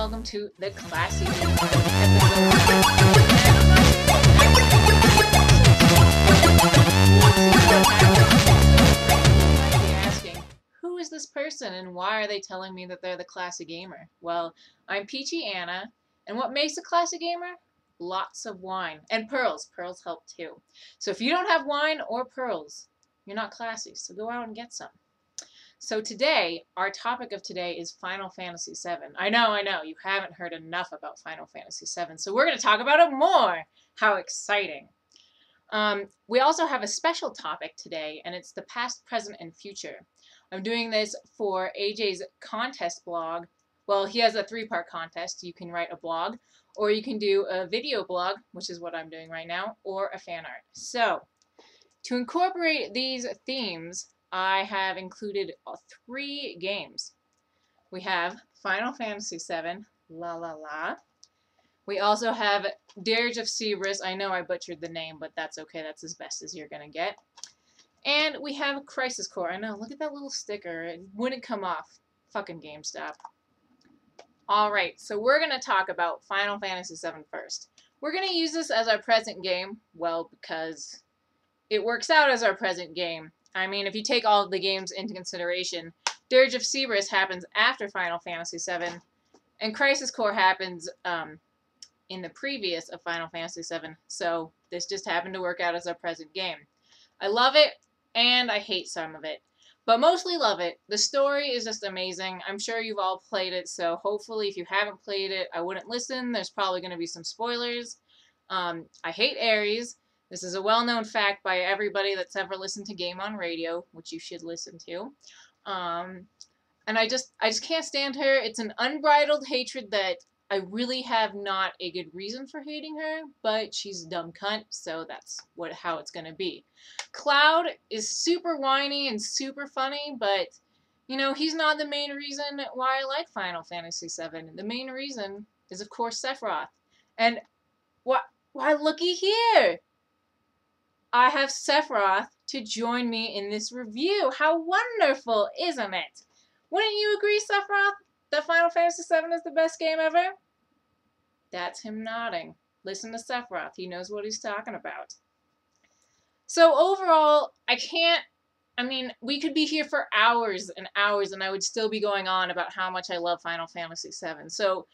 welcome to the Classy Gamer asking, who is this person and why are they telling me that they're the Classy Gamer? Well, I'm Peachy Anna, and what makes a Classy Gamer? Lots of wine. And pearls. Pearls help too. So if you don't have wine or pearls, you're not classy, so go out and get some. So today, our topic of today is Final Fantasy VII. I know, you haven't heard enough about Final Fantasy VII, so we're going to talk about it more. How exciting. We also have a special topic today, and it's the past, present, and future. I'm doing this for AJ's contest blog. Well, he has a 3-part contest. You can write a blog, or you can do a video blog, which is what I'm doing right now, or a fan art. So, to incorporate these themes, I have included 3 games. We have Final Fantasy VII, La La La. We also have Dirge of Cerberus. I know I butchered the name, but that's okay. That's as best as you're going to get. And we have Crisis Core. I know, look at that little sticker. It wouldn't come off. Fucking GameStop. Alright, so we're going to talk about Final Fantasy VII first. We're going to use this as our present game, well, because it works out as our present game. I mean, if you take all of the games into consideration, Dirge of Cerberus happens after Final Fantasy VII, and Crisis Core happens in the previous of Final Fantasy VII, so this just happened to work out as our present game. I love it, and I hate some of it, but mostly love it. The story is just amazing. I'm sure you've all played it, so hopefully if you haven't played it, I wouldn't listen. There's probably going to be some spoilers. I hate Ares. This is a well-known fact by everybody that's ever listened to Game on Radio, which you should listen to. And I just can't stand her. It's an unbridled hatred that I really have not a good reason for hating her, but she's a dumb cunt, so that's how it's gonna be. Cloud is super whiny and super funny, but you know, he's not the main reason why I like Final Fantasy VII. The main reason is, of course, Sephiroth. And why looky here! I have Sephiroth to join me in this review. How wonderful, isn't it? Wouldn't you agree, Sephiroth, that Final Fantasy VII is the best game ever? That's him nodding. Listen to Sephiroth. He knows what he's talking about. So overall, I mean, we could be here for hours and hours and I would still be going on about how much I love Final Fantasy VII. So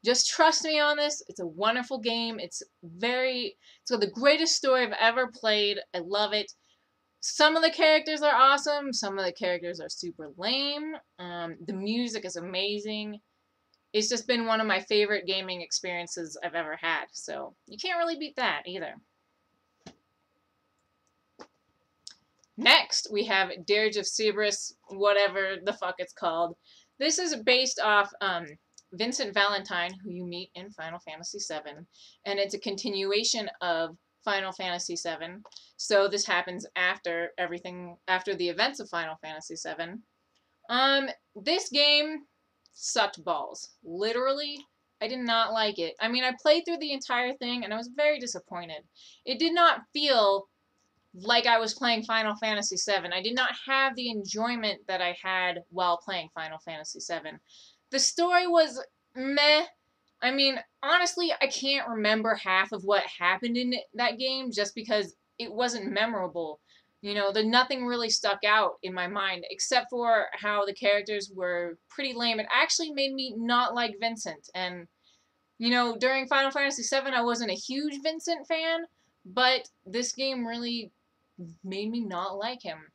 just trust me on this. It's a wonderful game. It's got the greatest story I've ever played. I love it. Some of the characters are awesome. Some of the characters are super lame. The music is amazing. It's just been one of my favorite gaming experiences I've ever had. So you can't really beat that either. Next, we have Dirge of Cerberus, whatever the fuck it's called. This is based off Vincent Valentine, who you meet in Final Fantasy VII, and it's a continuation of Final Fantasy VII. So this happens after the events of Final Fantasy VII. This game sucked balls. Literally, I did not like it. I mean, I played through the entire thing, and I was very disappointed. It did not feel like I was playing Final Fantasy VII. I did not have the enjoyment that I had while playing Final Fantasy VII. The story was meh. I mean, honestly, I can't remember half of what happened in that game just because it wasn't memorable. You know, nothing really stuck out in my mind except for how the characters were pretty lame. It actually made me not like Vincent. And, you know, during Final Fantasy VII, I wasn't a huge Vincent fan, but this game really made me not like him.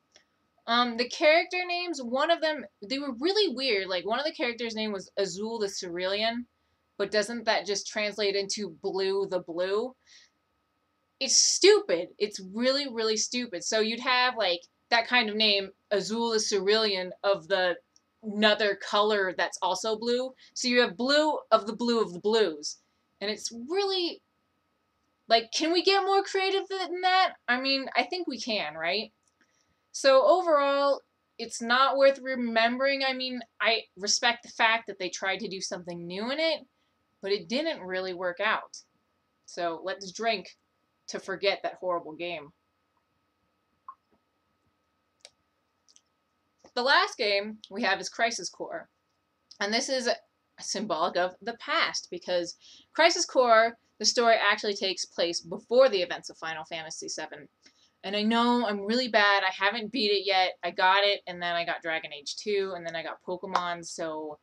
The character names, one of them, they were really weird. Like, one of the characters' name was Azul the Cerulean, but doesn't that just translate into Blue the Blue? It's stupid. It's really, really stupid. So you'd have, like, that kind of name, Azul the Cerulean, of another color that's also blue. So you have blue of the blues. And it's really, like, can we get more creative than that? I mean, I think we can, right? So overall, it's not worth remembering. I mean, I respect the fact that they tried to do something new in it, but it didn't really work out. So let's drink to forget that horrible game. The last game we have is Crisis Core. And this is symbolic of the past, because Crisis Core, the story actually takes place before the events of Final Fantasy VII. And I know I'm really bad. I haven't beat it yet. I got it, and then I got Dragon Age 2, and then I got Pokemon, so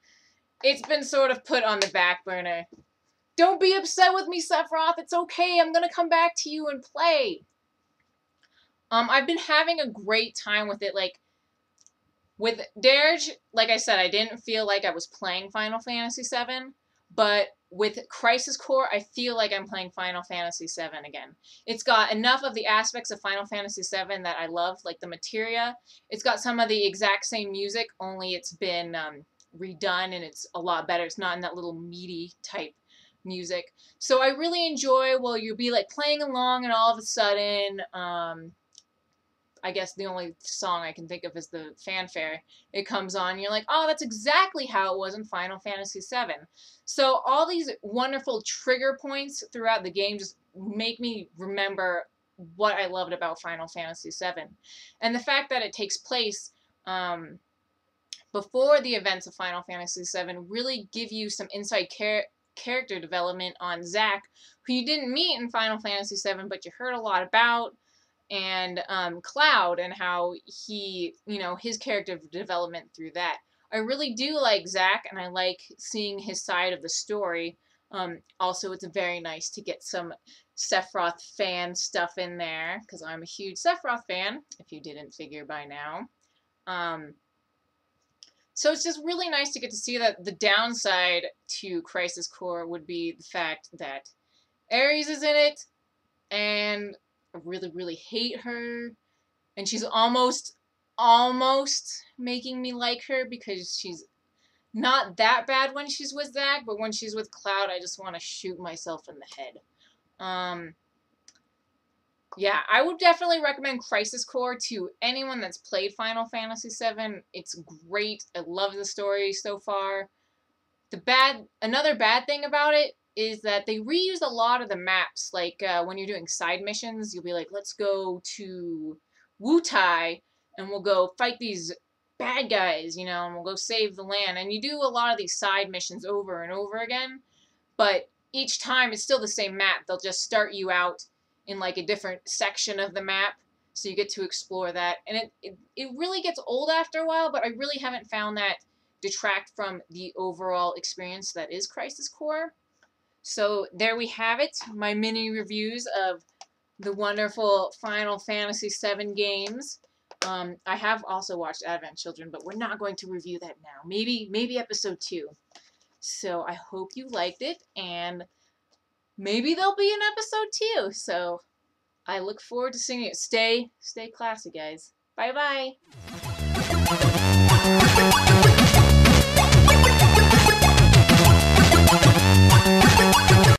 it's been sort of put on the back burner. Don't be upset with me, Sephiroth. It's okay. I'm gonna come back to you and play. I've been having a great time with it. Like, with Dirge, like I said, I didn't feel like I was playing Final Fantasy VII, but with Crisis Core, I feel like I'm playing Final Fantasy VII again. It's got enough of the aspects of Final Fantasy VII that I love, like the materia. It's got some of the exact same music, only it's been redone and it's a lot better. It's not in that little meaty type music. So I really enjoy, well, you'll be like playing along and all of a sudden, I guess the only song I can think of is the fanfare. It comes on, and you're like, oh, that's exactly how it was in Final Fantasy VII. So all these wonderful trigger points throughout the game just make me remember what I loved about Final Fantasy VII. And the fact that it takes place before the events of Final Fantasy VII really give you some inside character development on Zack, who you didn't meet in Final Fantasy VII, but you heard a lot about, and Cloud, and how he, his character development through that. I really do like Zack, and I like seeing his side of the story. Also, it's very nice to get some Sephiroth fan stuff in there, because I'm a huge Sephiroth fan, if you didn't figure by now. So it's just really nice to get to see that. The downside to Crisis Core would be the fact that Ares is in it, and I really, really hate her. And she's almost making me like her, because she's not that bad when she's with Zack, but when she's with Cloud, I just want to shoot myself in the head. Yeah, I would definitely recommend Crisis Core to anyone that's played Final Fantasy VII. It's great. I love the story so far. Another bad thing about it is that they reuse a lot of the maps. Like when you're doing side missions, you'll be like, let's go to Wutai and we'll go fight these bad guys, and we'll go save the land. And you do a lot of these side missions over and over again, but each time it's still the same map. They'll just start you out in like a different section of the map, so you get to explore that. And it really gets old after a while, but I really haven't found that detract from the overall experience that is Crisis Core. So there we have it, my mini reviews of the wonderful Final Fantasy VII games. I have also watched Advent Children, but we're not going to review that now. Maybe episode 2. So I hope you liked it, and maybe there'll be an episode 2. So I look forward to seeing it. Stay classy, guys. Bye-bye.